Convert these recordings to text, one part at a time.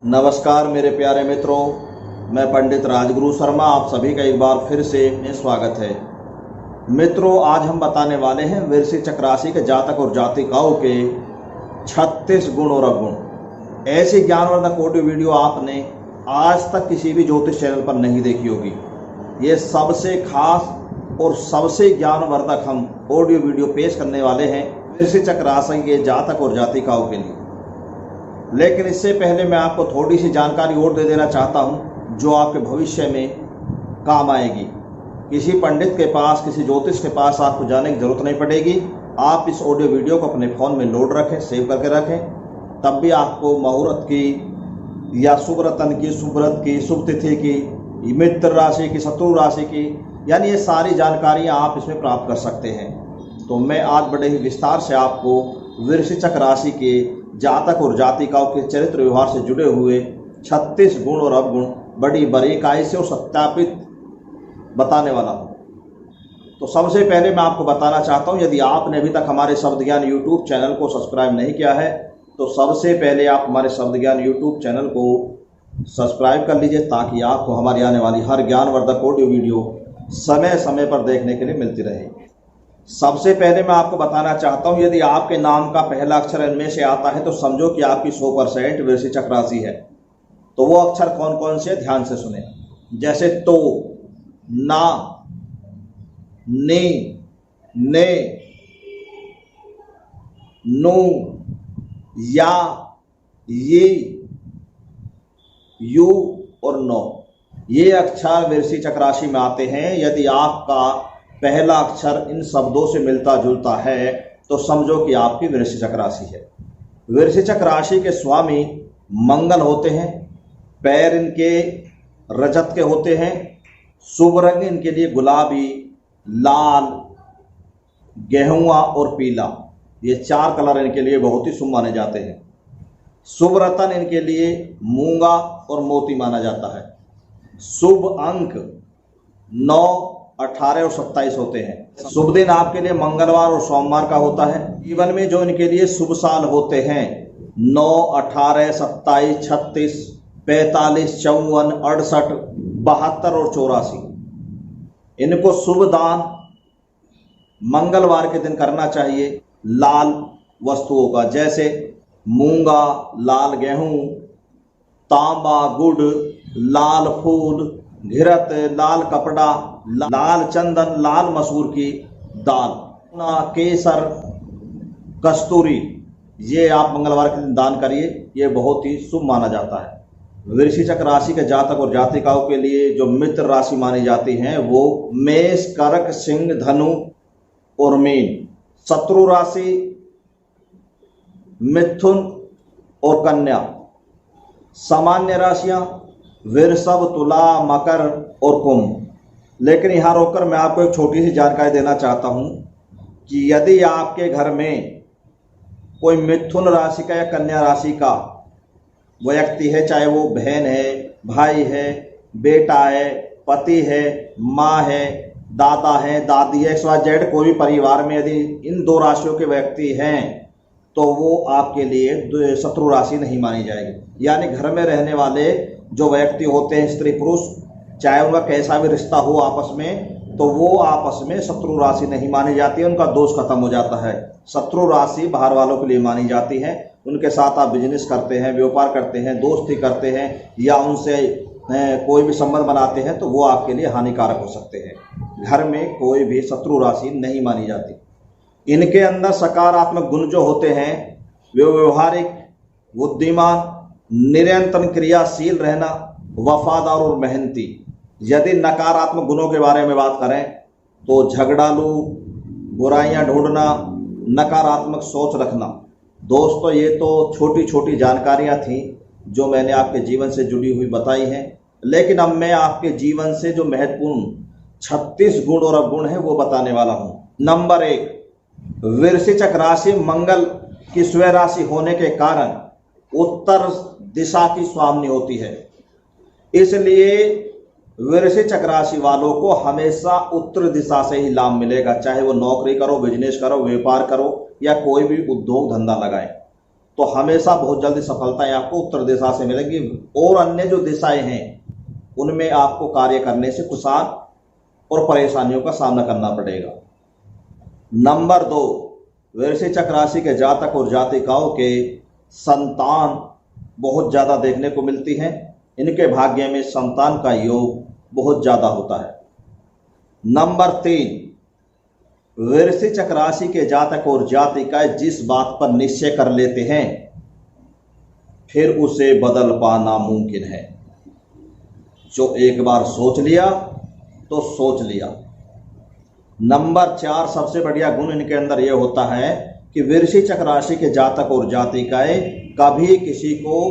नमस्कार मेरे प्यारे मित्रों, मैं पंडित राजगुरु शर्मा आप सभी का एक बार फिर से में स्वागत है। मित्रों, आज हम बताने वाले हैं वृश्चिक राशि के जातक और जातिकाओं के 36 गुण और अवगुण। ऐसी ज्ञानवर्धक ऑडियो वीडियो आपने आज तक किसी भी ज्योतिष चैनल पर नहीं देखी होगी। ये सबसे खास और सबसे ज्ञानवर्धक हम ऑडियो वीडियो पेश करने वाले हैं वृश्चिक राशि के जातक और जातिकाओं के लिए। लेकिन इससे पहले मैं आपको थोड़ी सी जानकारी और दे देना चाहता हूं जो आपके भविष्य में काम आएगी। किसी पंडित के पास, किसी ज्योतिष के पास आपको जाने की जरूरत नहीं पड़ेगी। आप इस ऑडियो वीडियो को अपने फ़ोन में लोड रखें, सेव करके रखें। तब भी आपको मुहूर्त की या शुभ रत्न की, शुभ व्रत की, शुभ तिथि की, मित्र राशि की, शत्रु राशि की, यानी ये सारी जानकारियाँ आप इसमें प्राप्त कर सकते हैं। तो मैं आज बड़े ही विस्तार से आपको वृश्चिक राशि के जातक और जातिकाओं के चरित्र व्यवहार से जुड़े हुए 36 गुण और अवगुण बड़ी बारीकाई से और सत्यापित बताने वाला हूँ। तो सबसे पहले मैं आपको बताना चाहता हूँ, यदि आपने अभी तक हमारे शब्द ज्ञान यूट्यूब चैनल को सब्सक्राइब नहीं किया है तो सबसे पहले आप हमारे शब्द ज्ञान यूट्यूब चैनल को सब्सक्राइब कर लीजिए, ताकि आपको हमारी आने वाली हर ज्ञानवर्धक ऑडियो वीडियो समय समय पर देखने के लिए मिलती रहे। सबसे पहले मैं आपको बताना चाहता हूं, यदि आपके नाम का पहला अक्षर इनमें से आता है तो समझो कि आपकी 100% वृश्चिक राशि है। तो वो अक्षर कौन कौन से, ध्यान से सुने। जैसे तो, ना, ने, नु, या, ये, यू और नो, ये अक्षर वृश्चिक राशि में आते हैं। यदि आपका पहला अक्षर इन शब्दों से मिलता जुलता है तो समझो कि आपकी वृश्चिक राशि है। वृश्चिक राशि के स्वामी मंगल होते हैं। पैर इनके रजत के होते हैं। शुभ रंग इनके लिए गुलाबी, लाल, गेहुआ और पीला, ये 4 कलर इनके लिए बहुत ही शुभ माने जाते हैं। शुभ रत्न इनके लिए मूंगा और मोती माना जाता है। शुभ अंक 9, 18 और 27 होते हैं। शुभ दिन आपके लिए मंगलवार और सोमवार का होता है। जीवन में जो इनके लिए शुभ साल होते हैं 9, 18, 27, 36, 45, 54, 68, 72 और 84। इनको शुभ दान मंगलवार के दिन करना चाहिए लाल वस्तुओं का, जैसे मूंगा, लाल गेहूं, तांबा, गुड़, लाल फूल, घिरत, लाल कपड़ा, लाल चंदन, लाल मसूर की दाल, केसर, कस्तूरी, ये आप मंगलवार के दिन दान करिए, ये बहुत ही शुभ माना जाता है। वृश्चिक राशि के जातक और जातिकाओं के लिए जो मित्र राशि मानी जाती हैं वो मेष, कर्क, सिंह, धनु और मीन। शत्रु राशि मिथुन और कन्या। सामान्य राशियां वृषभ, तुला, मकर और कुंभ। लेकिन यहाँ रोककर मैं आपको एक छोटी सी जानकारी देना चाहता हूँ कि यदि आपके घर में कोई मिथुन राशि का या कन्या राशि का व्यक्ति है, चाहे वो बहन है, भाई है, बेटा है, पति है, माँ है, दादा है, दादी है, XYZ, कोई भी परिवार में यदि इन 2 राशियों के व्यक्ति हैं तो वो आपके लिए शत्रु राशि नहीं मानी जाएगी। यानी घर में रहने वाले जो व्यक्ति होते हैं, स्त्री पुरुष, चाहे उनका कैसा भी रिश्ता हो आपस में, तो वो आपस में शत्रु राशि नहीं मानी जाती है, उनका दोष खत्म हो जाता है। शत्रु राशि बाहर वालों के लिए मानी जाती है। उनके साथ आप बिजनेस करते हैं, व्यापार करते हैं, दोस्ती करते हैं या उनसे कोई भी संबंध बनाते हैं तो वो आपके लिए हानिकारक हो सकते हैं। घर में कोई भी शत्रु राशि नहीं मानी जाती। इनके अंदर सकारात्मक गुण जो होते हैं वे व्यवहारिक, बुद्धिमान, निरंतर क्रियाशील रहना, वफादार और मेहनती। यदि नकारात्मक गुणों के बारे में बात करें तो झगड़ालू, बुराइयां ढूंढना, नकारात्मक सोच रखना। दोस्तों, ये तो छोटी छोटी जानकारियां थीं जो मैंने आपके जीवन से जुड़ी हुई बताई हैं। लेकिन अब मैं आपके जीवन से जो महत्वपूर्ण 36 गुण और अवगुण है वो बताने वाला हूँ। नंबर 1, वृश्चिक राशि मंगल की स्वयं राशि होने के कारण उत्तर दिशा की स्वामिनी होती है। इसलिए वृश्चिक राशि वालों को हमेशा उत्तर दिशा से ही लाभ मिलेगा, चाहे वो नौकरी करो, बिजनेस करो, व्यापार करो या कोई भी उद्योग धंधा लगाए। तो हमेशा बहुत जल्दी सफलताएं आपको उत्तर दिशा से मिलेंगी और अन्य जो दिशाएं हैं उनमें आपको कार्य करने से नुकसान और परेशानियों का सामना करना पड़ेगा। नंबर 2, वृश्चिक राशि के जातक और जातिकाओं के संतान बहुत ज़्यादा देखने को मिलती हैं। इनके भाग्य में संतान का योग बहुत ज़्यादा होता है। नंबर 3, वृश्चिक राशि के जातक और जातिकाएं जिस बात पर निश्चय कर लेते हैं फिर उसे बदल पाना मुमकिन है। जो एक बार सोच लिया तो सोच लिया। नंबर 4, सबसे बढ़िया गुण इनके अंदर यह होता है कि वृश्चिक राशि के जातक और जातिकाएं कभी किसी को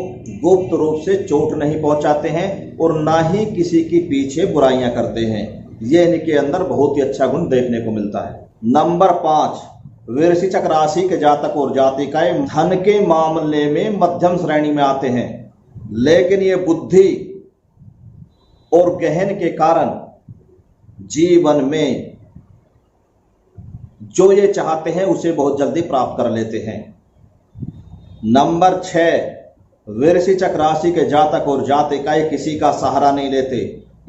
गुप्त रूप से चोट नहीं पहुंचाते हैं और ना ही किसी के पीछे बुराइयां करते हैं। यह इनके अंदर बहुत ही अच्छा गुण देखने को मिलता है। नंबर 5, वृश्चिक राशि के जातक और जातिकाएं धन के मामले में मध्यम श्रेणी में आते हैं, लेकिन ये बुद्धि और गहन के कारण जीवन में जो ये चाहते हैं उसे बहुत जल्दी प्राप्त कर लेते हैं। नंबर 6, वृश्चिक राशि के जातक और जातिकाएं किसी का सहारा नहीं लेते।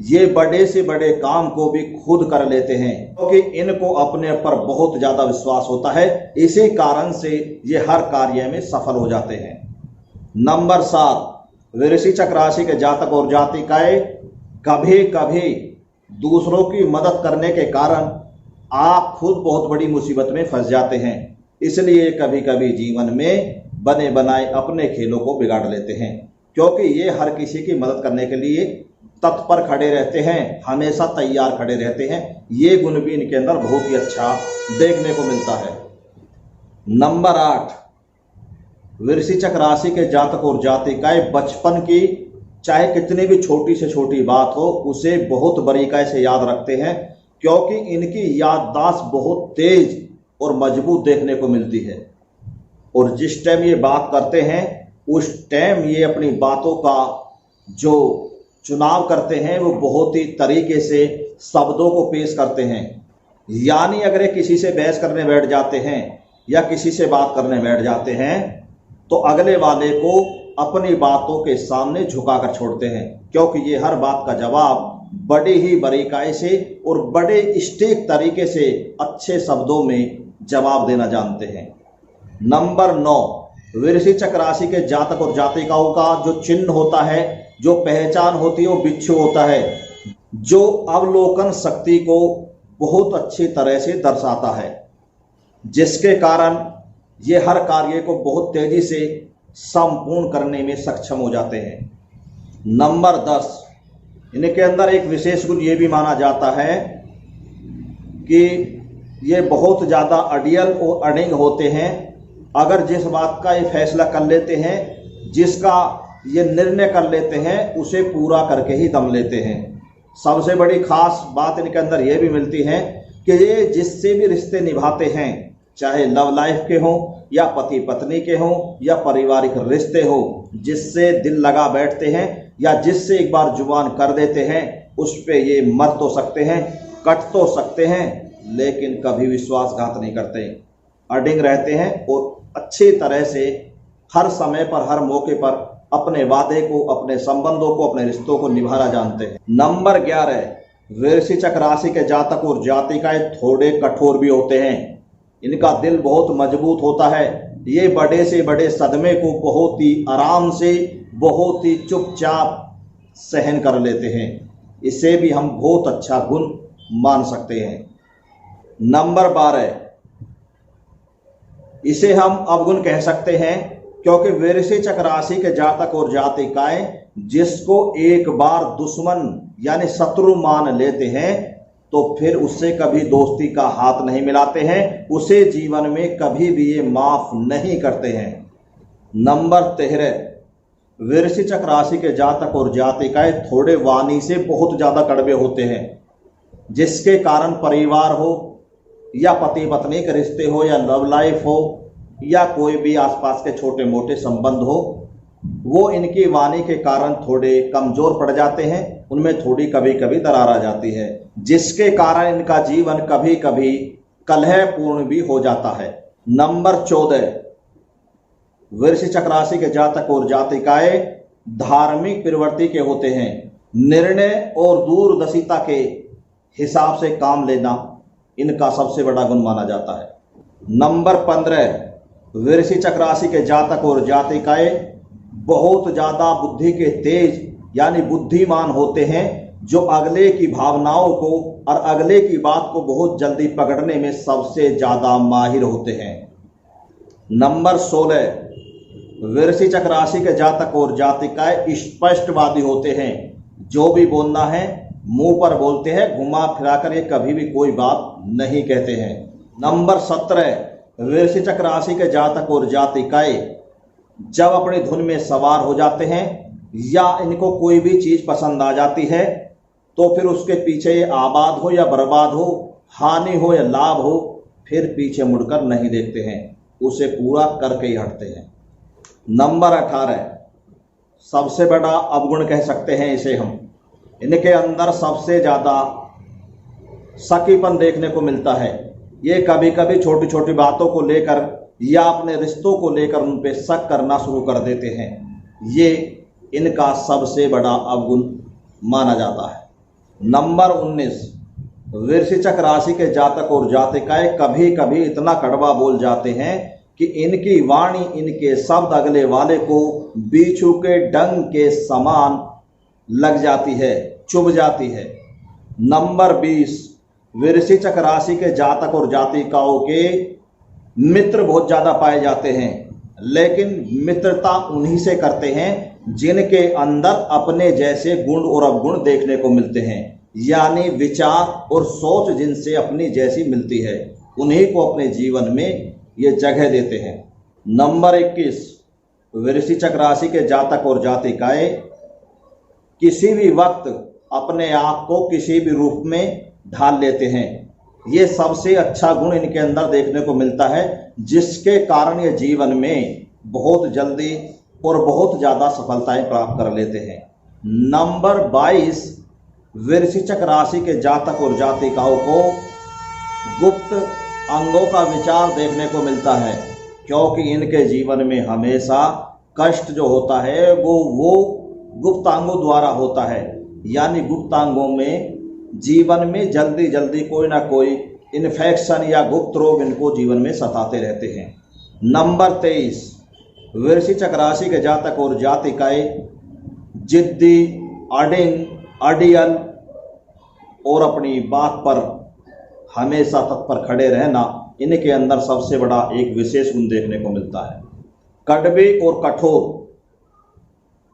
ये बड़े से बड़े काम को भी खुद कर लेते हैं क्योंकि इनको अपने पर बहुत ज्यादा विश्वास होता है। इसी कारण से ये हर कार्य में सफल हो जाते हैं। नंबर 7, वृश्चिक राशि के जातक और जातिकाएं कभी कभी दूसरों की मदद करने के कारण आप खुद बहुत बड़ी मुसीबत में फंस जाते हैं। इसलिए कभी कभी जीवन में बने बनाए अपने खेलों को बिगाड़ लेते हैं क्योंकि ये हर किसी की मदद करने के लिए तत्पर खड़े रहते हैं, हमेशा तैयार खड़े रहते हैं। ये गुण भी इनके अंदर बहुत ही अच्छा देखने को मिलता है। नंबर 8, वृश्चिक राशि के जातक और जातिकाएं बचपन की चाहे कितनी भी छोटी से छोटी बात हो उसे बहुत बारीकाई से याद रखते हैं क्योंकि इनकी याददाश्त बहुत तेज और मजबूत देखने को मिलती है। और जिस टाइम ये बात करते हैं उस टाइम ये अपनी बातों का जो चुनाव करते हैं वो बहुत ही तरीके से शब्दों को पेश करते हैं। यानी अगर ये किसी से बहस करने बैठ जाते हैं या किसी से बात करने बैठ जाते हैं तो अगले वाले को अपनी बातों के सामने झुकाकर छोड़ते हैं क्योंकि ये हर बात का जवाब बड़ी ही बारीकाई से और बड़े स्टीक तरीके से अच्छे शब्दों में जवाब देना जानते हैं। नंबर 9, वृश्चिक राशि के जातक और जातिकाओं का जो चिन्ह होता है, जो पहचान होती है वो बिच्छू होता है, जो अवलोकन शक्ति को बहुत अच्छी तरह से दर्शाता है, जिसके कारण ये हर कार्य को बहुत तेजी से संपूर्ण करने में सक्षम हो जाते हैं। नंबर 10, इनके अंदर एक विशेष गुण ये भी माना जाता है कि ये बहुत ज़्यादा अड़ियल और अड़िंग होते हैं। अगर जिस बात का ये फैसला कर लेते हैं, जिसका ये निर्णय कर लेते हैं, उसे पूरा करके ही दम लेते हैं। सबसे बड़ी खास बात इनके अंदर ये भी मिलती है कि ये जिससे भी रिश्ते निभाते हैं, चाहे लव लाइफ के हों या पति पत्नी के हों या पारिवारिक रिश्ते हो, जिससे दिल लगा बैठते हैं या जिससे एक बार जुबान कर देते हैं उस पे ये मर तो सकते हैं, कट तो सकते हैं, लेकिन कभी विश्वासघात नहीं करते। अडिंग रहते हैं और अच्छी तरह से हर समय पर हर मौके पर अपने वादे को, अपने संबंधों को, अपने रिश्तों को निभाना जानते हैं। नंबर 11, वृश्चिक राशि के जातक और जातिकाएं थोड़े कठोर भी होते हैं। इनका दिल बहुत मजबूत होता है। ये बड़े से बड़े सदमे को बहुत ही आराम से, बहुत ही चुपचाप सहन कर लेते हैं। इसे भी हम बहुत अच्छा गुण मान सकते हैं। नंबर 12, इसे हम अवगुण कह सकते हैं क्योंकि वृश्चिक राशि के जातक और जातिकाएं जिसको एक बार दुश्मन यानी शत्रु मान लेते हैं तो फिर उससे कभी दोस्ती का हाथ नहीं मिलाते हैं, उसे जीवन में कभी भी ये माफ नहीं करते हैं। नंबर 13, वृश्चिक राशि के जातक और जातिकाएं थोड़े वाणी से बहुत ज्यादा कड़वे होते हैं, जिसके कारण परिवार हो या पति पत्नी के रिश्ते हो या लव लाइफ हो या कोई भी आसपास के छोटे मोटे संबंध हो, वो इनकी वाणी के कारण थोड़े कमजोर पड़ जाते हैं। उनमें थोड़ी कभी कभी दरार आ जाती है, जिसके कारण इनका जीवन कभी कभी कलहपूर्ण भी हो जाता है। नंबर 14, वृश्चिक राशि के जातक और जातिकाएं धार्मिक प्रवृत्ति के होते हैं। निर्णय और दूरदर्शिता के हिसाब से काम लेना इनका सबसे बड़ा गुण माना जाता है। नंबर 15, वृश्चिक राशि के जातक और जातिकाएं बहुत ज्यादा बुद्धि के तेज यानी बुद्धिमान होते हैं, जो अगले की भावनाओं को और अगले की बात को बहुत जल्दी पकड़ने में सबसे ज्यादा माहिर होते हैं। नंबर 16, वृश्चिक राशि के जातक और जातिकाएं स्पष्टवादी होते हैं। जो भी बोलना है मुंह पर बोलते हैं, घुमा फिराकर ये कभी भी कोई बात नहीं कहते हैं। नंबर 17, वृश्चिक राशि के जातक और जातिकाएं जब अपनी धुन में सवार हो जाते हैं या इनको कोई भी चीज पसंद आ जाती है तो फिर उसके पीछे ये आबाद हो या बर्बाद हो, हानि हो या लाभ हो, फिर पीछे मुड़कर नहीं देखते हैं, उसे पूरा करके ही हटते हैं। नंबर 18, सबसे बड़ा अवगुण कह सकते हैं इसे हम, इनके अंदर सबसे ज्यादा सकीपन देखने को मिलता है। ये कभी कभी छोटी छोटी बातों को लेकर या अपने रिश्तों को लेकर उन पे शक करना शुरू कर देते हैं। ये इनका सबसे बड़ा अवगुण माना जाता है। नंबर 19, वृश्चिक राशि के जातक और जातिकाएं कभी कभी इतना कड़वा बोल जाते हैं कि इनकी वाणी, इनके शब्द अगले वाले को बिच्छू के डंक के समान लग जाती है, चुभ जाती है। नंबर 20, वृश्चिक राशि के जातक और जातिकाओं के मित्र बहुत ज्यादा पाए जाते हैं, लेकिन मित्रता उन्हीं से करते हैं जिनके अंदर अपने जैसे गुण और अवगुण देखने को मिलते हैं, यानी विचार और सोच जिनसे अपनी जैसी मिलती है, उन्हीं को अपने जीवन में ये जगह देते हैं। नंबर 21, वृश्चिक राशि के जातक और जातिकाएं किसी भी वक्त अपने आप को किसी भी रूप में ढाल लेते हैं। ये सबसे अच्छा गुण इनके अंदर देखने को मिलता है, जिसके कारण ये जीवन में बहुत जल्दी और बहुत ज़्यादा सफलताएं प्राप्त कर लेते हैं। नंबर 22, वृश्चिक राशि के जातक और जातिकाओं को गुप्त अंगों का विचार देखने को मिलता है, क्योंकि इनके जीवन में हमेशा कष्ट जो होता है वो गुप्तांगों द्वारा होता है, यानी गुप्तांगों में जीवन में जल्दी जल्दी कोई ना कोई इन्फेक्शन या गुप्त रोग इनको जीवन में सताते रहते हैं। नंबर 23, वृश्चिक राशि के जातक और जातिकाएं जिद्दी, अड़ियल और अपनी बात पर हमेशा तत्पर खड़े रहना इनके अंदर सबसे बड़ा एक विशेष गुण देखने को मिलता है। कड़वे और कठोर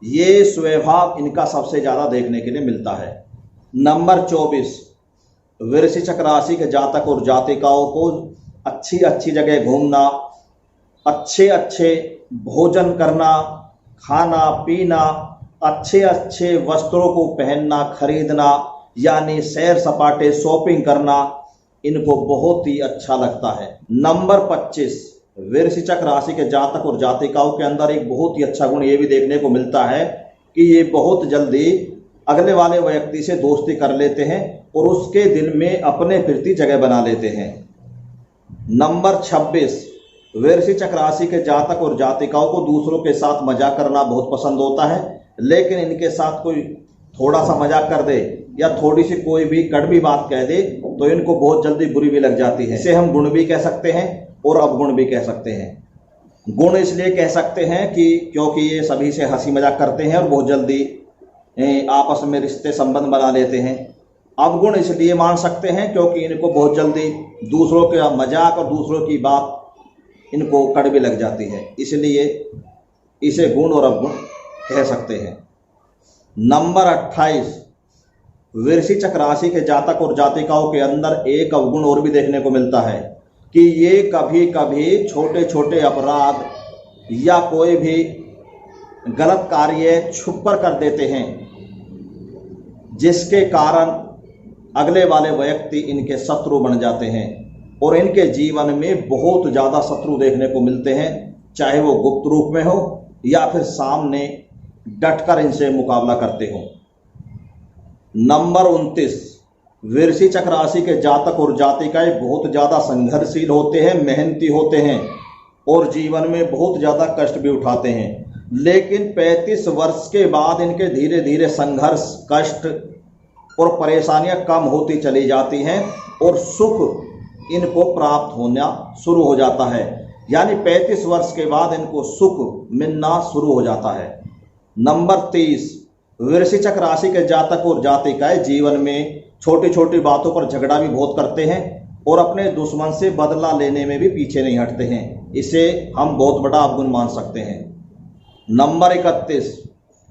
ये स्वभाव इनका सबसे ज्यादा देखने के लिए मिलता है। नंबर 24, वृश्चिक राशि के जातक और जातिकाओं को अच्छी अच्छी जगह घूमना, अच्छे अच्छे भोजन करना, खाना पीना, अच्छे अच्छे वस्त्रों को पहनना, खरीदना, यानी सैर सपाटे शॉपिंग करना इनको बहुत ही अच्छा लगता है। नंबर 25, वृश्चिक राशि के जातक और जातिकाओं के अंदर एक बहुत ही अच्छा गुण ये भी देखने को मिलता है कि ये बहुत जल्दी अगले वाले व्यक्ति से दोस्ती कर लेते हैं और उसके दिल में अपने प्रति जगह बना लेते हैं। नंबर 26, वृश्चिक राशि के जातक और जातिकाओं को दूसरों के साथ मजाक करना बहुत पसंद होता है, लेकिन इनके साथ कोई थोड़ा सा मजाक कर दे या थोड़ी सी कोई भी कड़वी बात कह दे तो इनको बहुत जल्दी बुरी भी लग जाती है। इसे हम गुण भी कह सकते हैं और अवगुण भी कह सकते हैं। गुण इसलिए कह सकते हैं कि क्योंकि ये सभी से हंसी मजाक करते हैं और बहुत जल्दी आपस में रिश्ते संबंध बना लेते हैं। अवगुण इसलिए मान सकते हैं क्योंकि इनको बहुत जल्दी दूसरों के मजाक और दूसरों की बात इनको कड़वी लग जाती है, इसलिए इसे गुण और अवगुण कह सकते हैं। नंबर 28, वृश्चिक राशि के जातक और जातिकाओं के अंदर एक अवगुण और भी देखने को मिलता है कि ये कभी कभी छोटे छोटे अपराध या कोई भी गलत कार्य छुप कर देते हैं, जिसके कारण अगले वाले व्यक्ति इनके शत्रु बन जाते हैं और इनके जीवन में बहुत ज़्यादा शत्रु देखने को मिलते हैं, चाहे वो गुप्त रूप में हो या फिर सामने डटकर इनसे मुकाबला करते हो। नंबर 29, वृश्चिक राशि के जातक और जातिकाएं बहुत ज़्यादा संघर्षशील होते हैं, मेहनती होते हैं और जीवन में बहुत ज़्यादा कष्ट भी उठाते हैं। लेकिन 35 वर्ष के बाद इनके धीरे धीरे संघर्ष, कष्ट और परेशानियां कम होती चली जाती हैं और सुख इनको प्राप्त होना शुरू हो जाता है। यानी 35 वर्ष के बाद इनको सुख मिलना शुरू हो जाता है। नंबर 30, वृश्चिक राशि के जातक और जातिकाएं जीवन में छोटी छोटी बातों पर झगड़ा भी बहुत करते हैं और अपने दुश्मन से बदला लेने में भी पीछे नहीं हटते हैं। इसे हम बहुत बड़ा अवगुण मान सकते हैं। नंबर 31,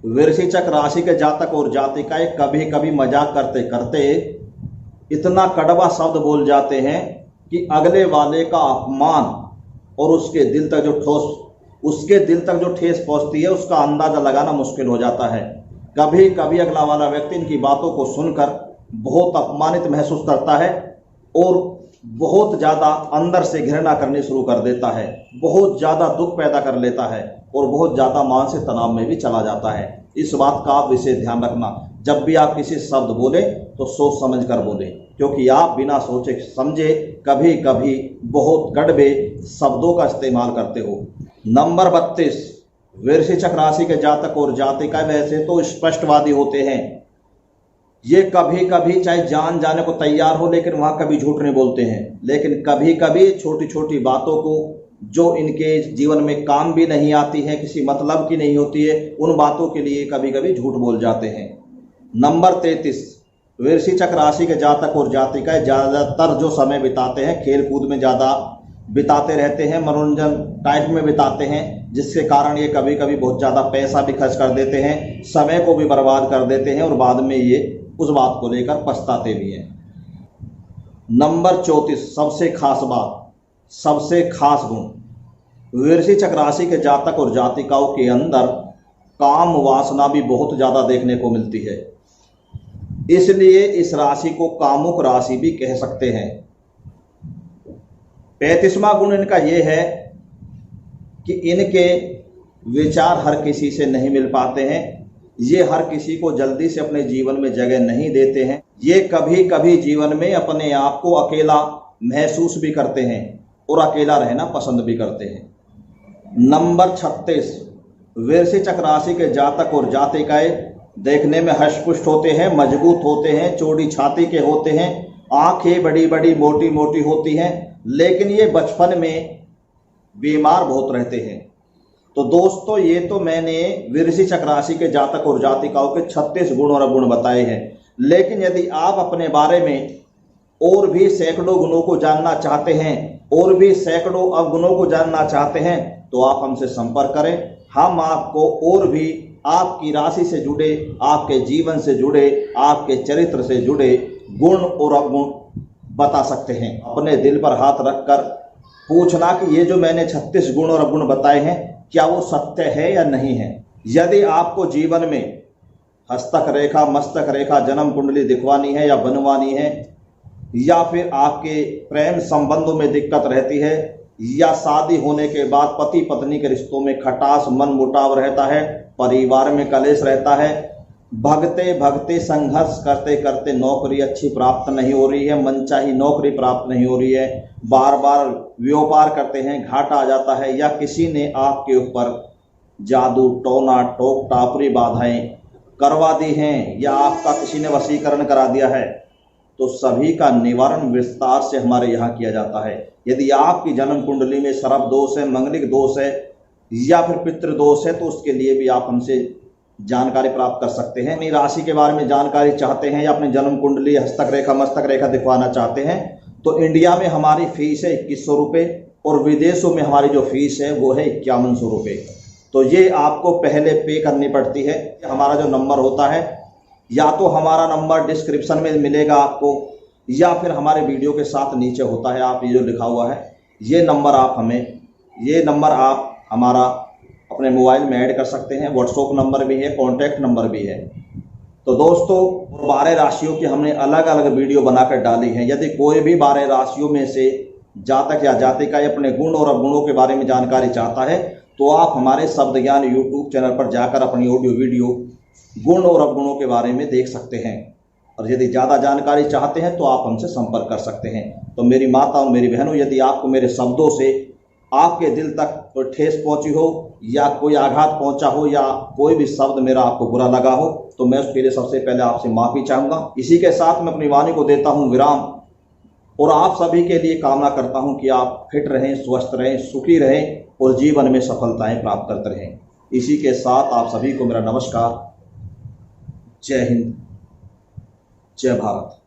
वृश्चिक राशि के जातक और जातिकाएं कभी कभी मजाक करते करते इतना कड़वा शब्द बोल जाते हैं कि अगले वाले का अपमान और उसके दिल तक जो ठेस पहुंचती है उसका अंदाजा लगाना मुश्किल हो जाता है। कभी कभी अगला वाला व्यक्ति इनकी बातों को सुनकर बहुत अपमानित महसूस करता है और बहुत ज़्यादा अंदर से घृणा करनी शुरू कर देता है, बहुत ज़्यादा दुख पैदा कर लेता है और बहुत ज़्यादा मानसिक तनाव में भी चला जाता है। इस बात का आप विशेष ध्यान रखना, जब भी आप किसी शब्द बोले तो सोच समझ कर बोले, क्योंकि आप बिना सोचे समझे कभी कभी बहुत कड़वे शब्दों का इस्तेमाल करते हो। नंबर 32, वृश्चिक राशि के जातक और जातिकाएं वैसे तो स्पष्टवादी होते हैं। ये कभी कभी चाहे जान जाने को तैयार हो लेकिन वहाँ कभी झूठ नहीं बोलते हैं। लेकिन कभी कभी छोटी छोटी बातों को जो इनके जीवन में काम भी नहीं आती है, किसी मतलब की नहीं होती है, उन बातों के लिए कभी कभी झूठ बोल जाते हैं। नंबर 33, वृश्चिक राशि के जातक और जातिकाएं ज़्यादातर जो समय बिताते हैं खेल कूद में ज़्यादा बिताते रहते हैं, मनोरंजन टाइप में बिताते हैं, जिसके कारण ये कभी कभी बहुत ज़्यादा पैसा भी खर्च कर देते हैं, समय को भी बर्बाद कर देते हैं और बाद में ये उस बात को लेकर पछताते भी हैं। नंबर 34, सबसे खास बात, सबसे खास गुण, वृश्चिक राशि के जातक और जातिकाओं के अंदर काम वासना भी बहुत ज़्यादा देखने को मिलती है, इसलिए इस राशि को कामुक राशि भी कह सकते हैं। 35वां गुण इनका यह है कि इनके विचार हर किसी से नहीं मिल पाते हैं, ये हर किसी को जल्दी से अपने जीवन में जगह नहीं देते हैं, ये कभी कभी जीवन में अपने आप को अकेला महसूस भी करते हैं और अकेला रहना पसंद भी करते हैं। नंबर 36, वृश्चिक राशि के जातक और जातिकाएं देखने में हष्टपुष्ट होते हैं, मजबूत होते हैं, चौड़ी छाती के होते हैं, आंखें बड़ी बड़ी मोटी मोटी होती हैं, लेकिन ये बचपन में बीमार बहुत रहते हैं। तो दोस्तों, ये तो मैंने वृश्चिक राशि के जातक और जातिकाओं के 36 गुण और अवगुण बताए हैं। लेकिन यदि आप अपने बारे में और भी सैकड़ों गुणों को जानना चाहते हैं, और भी सैकड़ों अवगुणों को जानना चाहते हैं, तो आप हमसे संपर्क करें। हम आपको और भी आपकी राशि से जुड़े, आपके जीवन से जुड़े, आपके चरित्र से जुड़े गुण और अवगुण बता सकते हैं। अपने दिल पर हाथ रखकर पूछना कि ये जो मैंने 36 गुण और अवगुण बताए हैं, क्या वो सत्य है या नहीं है। यदि आपको जीवन में हस्तक रेखा, मस्तक रेखा, जन्म कुंडली दिखवानी है या बनवानी है, या फिर आपके प्रेम संबंधों में दिक्कत रहती है, या शादी होने के बाद पति पत्नी के रिश्तों में खटास, मन मुटाव रहता है, परिवार में कलेश रहता है, भगते भगते संघर्ष करते करते नौकरी अच्छी प्राप्त नहीं हो रही है, मनचाही नौकरी प्राप्त नहीं हो रही है, बार बार व्यापार करते हैं, घाटा आ जाता है, या किसी ने आपके ऊपर जादू टोना टोक टापरी बाधाएं करवा दी हैं, या आपका किसी ने वशीकरण करा दिया है, तो सभी का निवारण विस्तार से हमारे यहाँ किया जाता है। यदि आपकी जन्म कुंडली में शरभ दोष है, मंगलिक दोष है, या फिर पितृ दोष है, तो उसके लिए भी आप हमसे जानकारी प्राप्त कर सकते हैं। अपनी राशि के बारे में जानकारी चाहते हैं या अपनी जन्म कुंडली, हस्तक रेखा, मस्तक रेखा दिखवाना चाहते हैं, तो इंडिया में हमारी फीस है 2100 रुपये और विदेशों में हमारी जो फीस है वो है 5100 रुपये। तो ये आपको पहले पे करनी पड़ती है। हमारा जो नंबर होता है, या तो हमारा नंबर डिस्क्रिप्शन में मिलेगा आपको, या फिर हमारे वीडियो के साथ नीचे होता है, आप ये जो लिखा हुआ है, ये नंबर आप हमारा अपने मोबाइल में ऐड कर सकते हैं। व्हाट्सएप नंबर भी है, कॉन्टैक्ट नंबर भी है। तो दोस्तों, 12 राशियों की हमने अलग अलग वीडियो बनाकर डाली हैं। यदि कोई भी 12 राशियों में से जातक या जातिका अपने गुण और अवगुणों के बारे में जानकारी चाहता है, तो आप हमारे शब्द ज्ञान यूट्यूब चैनल पर जाकर अपनी ऑडियो वीडियो गुण और अवगुणों के बारे में देख सकते हैं। और यदि ज़्यादा जानकारी चाहते हैं तो आप हमसे संपर्क कर सकते हैं। तो मेरी माता और मेरी बहनों, यदि आपको मेरे शब्दों से आपके दिल तक कोई ठेस पहुंची हो या कोई आघात पहुंचा हो या कोई भी शब्द मेरा आपको बुरा लगा हो तो मैं उसके लिए सबसे पहले आपसे माफ़ी चाहूँगा। इसी के साथ मैं अपनी वाणी को देता हूँ विराम और आप सभी के लिए कामना करता हूँ कि आप फिट रहें, स्वस्थ रहें, सुखी रहें और जीवन में सफलताएं प्राप्त करते रहें। इसी के साथ आप सभी को मेरा नमस्कार। जय हिंद, जय भारत।